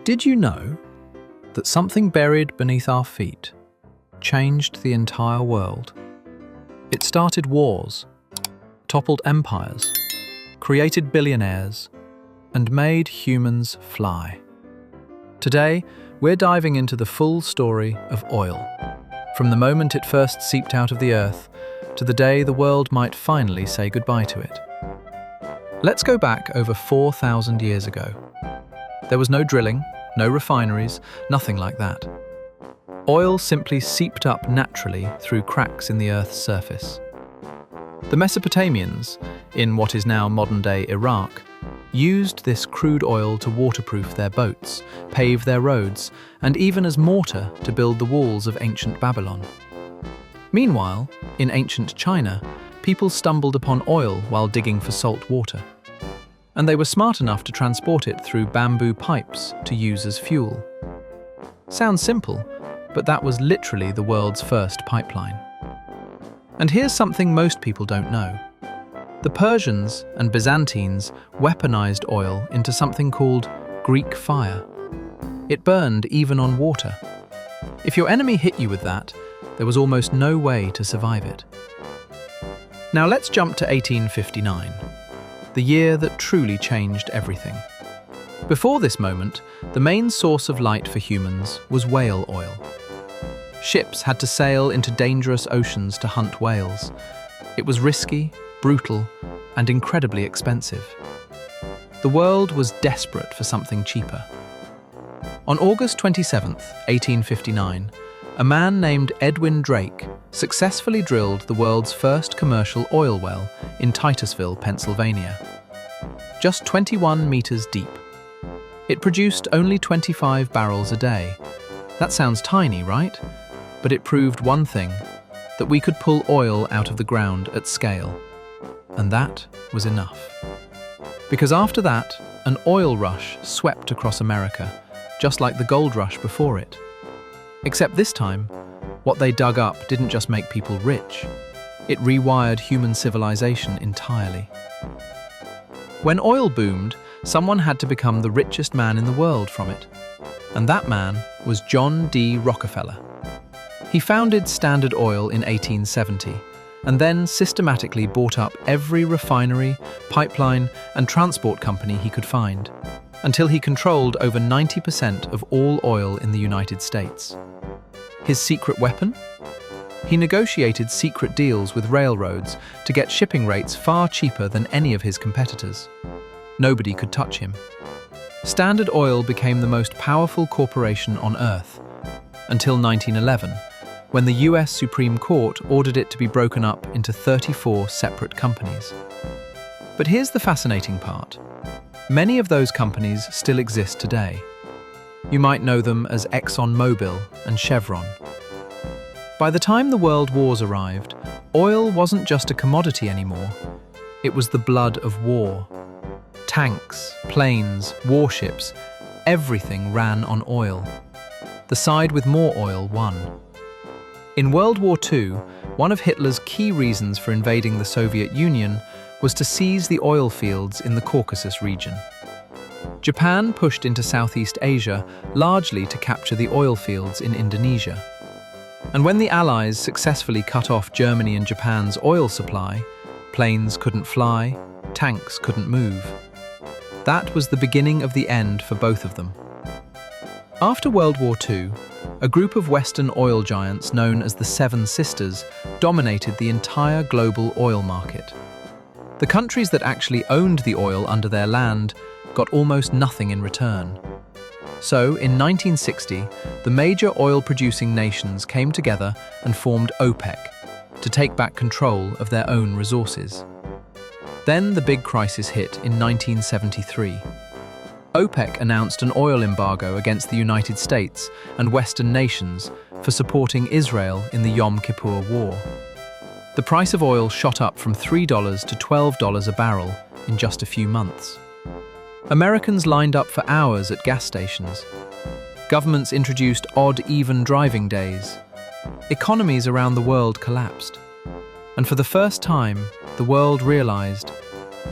Did you know that something buried beneath our feet changed the entire world? It started wars, toppled empires, created billionaires, and made humans fly. Today, we're diving into the full story of oil, from the moment it first seeped out of the earth to the day the world might finally say goodbye to it. Let's go back over 4,000 years ago. There was no drilling, no refineries, nothing like that. Oil simply seeped up naturally through cracks in the Earth's surface. The Mesopotamians, in what is now modern-day Iraq, used this crude oil to waterproof their boats, pave their roads, and even as mortar to build the walls of ancient Babylon. Meanwhile, in ancient China, people stumbled upon oil while digging for salt water. And they were smart enough to transport it through bamboo pipes to use as fuel. Sounds simple, but that was literally the world's first pipeline. And here's something most people don't know. The Persians and Byzantines weaponized oil into something called Greek fire. It burned even on water. If your enemy hit you with that, there was almost no way to survive it. Now let's jump to 1859, the year that truly changed everything. Before this moment, the main source of light for humans was whale oil. Ships had to sail into dangerous oceans to hunt whales. It was risky, brutal, and incredibly expensive. The world was desperate for something cheaper. On August 27, 1859, a man named Edwin Drake successfully drilled the world's first commercial oil well in Titusville, Pennsylvania. Just 21 meters deep. It produced only 25 barrels a day. That sounds tiny, right? But it proved one thing, that we could pull oil out of the ground at scale. And that was enough. Because after that, an oil rush swept across America, just like the gold rush before it. Except this time, what they dug up didn't just make people rich. It rewired human civilization entirely. When oil boomed, someone had to become the richest man in the world from it. And that man was John D. Rockefeller. He founded Standard Oil in 1870, and then systematically bought up every refinery, pipeline, and transport company he could find, until he controlled over 90% of all oil in the United States. His secret weapon? He negotiated secret deals with railroads to get shipping rates far cheaper than any of his competitors. Nobody could touch him. Standard Oil became the most powerful corporation on Earth, until 1911, when the US Supreme Court ordered it to be broken up into 34 separate companies. But here's the fascinating part. Many of those companies still exist today. You might know them as ExxonMobil and Chevron. By the time the World Wars arrived, oil wasn't just a commodity anymore. It was the blood of war. Tanks, planes, warships, everything ran on oil. The side with more oil won. In World War II, one of Hitler's key reasons for invading the Soviet Union was to seize the oil fields in the Caucasus region. Japan pushed into Southeast Asia largely to capture the oil fields in Indonesia. And when the Allies successfully cut off Germany and Japan's oil supply, planes couldn't fly, tanks couldn't move. That was the beginning of the end for both of them. After World War II, a group of Western oil giants known as the Seven Sisters dominated the entire global oil market. The countries that actually owned the oil under their land got almost nothing in return. So, in 1960, the major oil-producing nations came together and formed OPEC to take back control of their own resources. Then the big crisis hit in 1973. OPEC announced an oil embargo against the United States and Western nations for supporting Israel in the Yom Kippur War. The price of oil shot up from $3 to $12 a barrel in just a few months. Americans lined up for hours at gas stations. Governments introduced odd-even driving days. Economies around the world collapsed. And for the first time, the world realized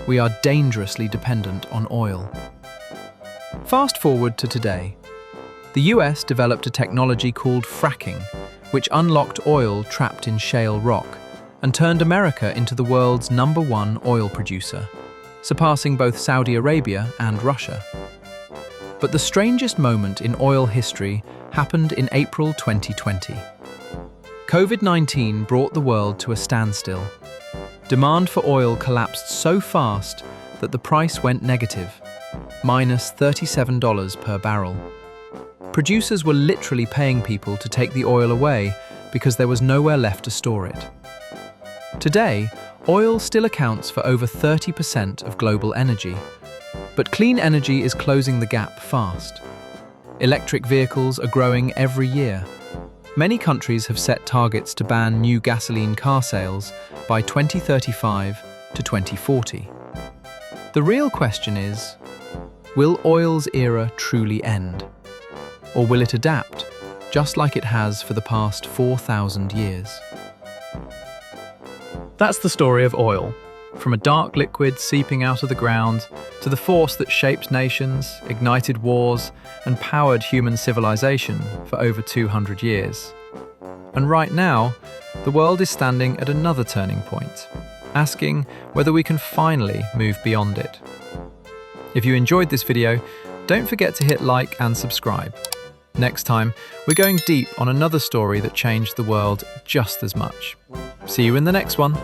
we are dangerously dependent on oil. Fast forward to today, The US developed a technology called fracking, which unlocked oil trapped in shale rock and turned America into the world's #1 oil producer, surpassing both Saudi Arabia and Russia. But the strangest moment in oil history happened in April 2020. COVID-19 brought the world to a standstill. Demand for oil collapsed so fast that the price went negative, minus $37 per barrel. Producers were literally paying people to take the oil away because there was nowhere left to store it. Today, oil still accounts for over 30% of global energy, but clean energy is closing the gap fast. Electric vehicles are growing every year. Many countries have set targets to ban new gasoline car sales by 2035 to 2040. The real question is, will oil's era truly end? Or will it adapt, just like it has for the past 4,000 years? That's the story of oil, from a dark liquid seeping out of the ground to the force that shaped nations, ignited wars, and powered human civilization for over 200 years. And right now, the world is standing at another turning point, asking whether we can finally move beyond it. If you enjoyed this video, don't forget to hit like and subscribe. Next time, we're going deep on another story that changed the world just as much. See you in the next one.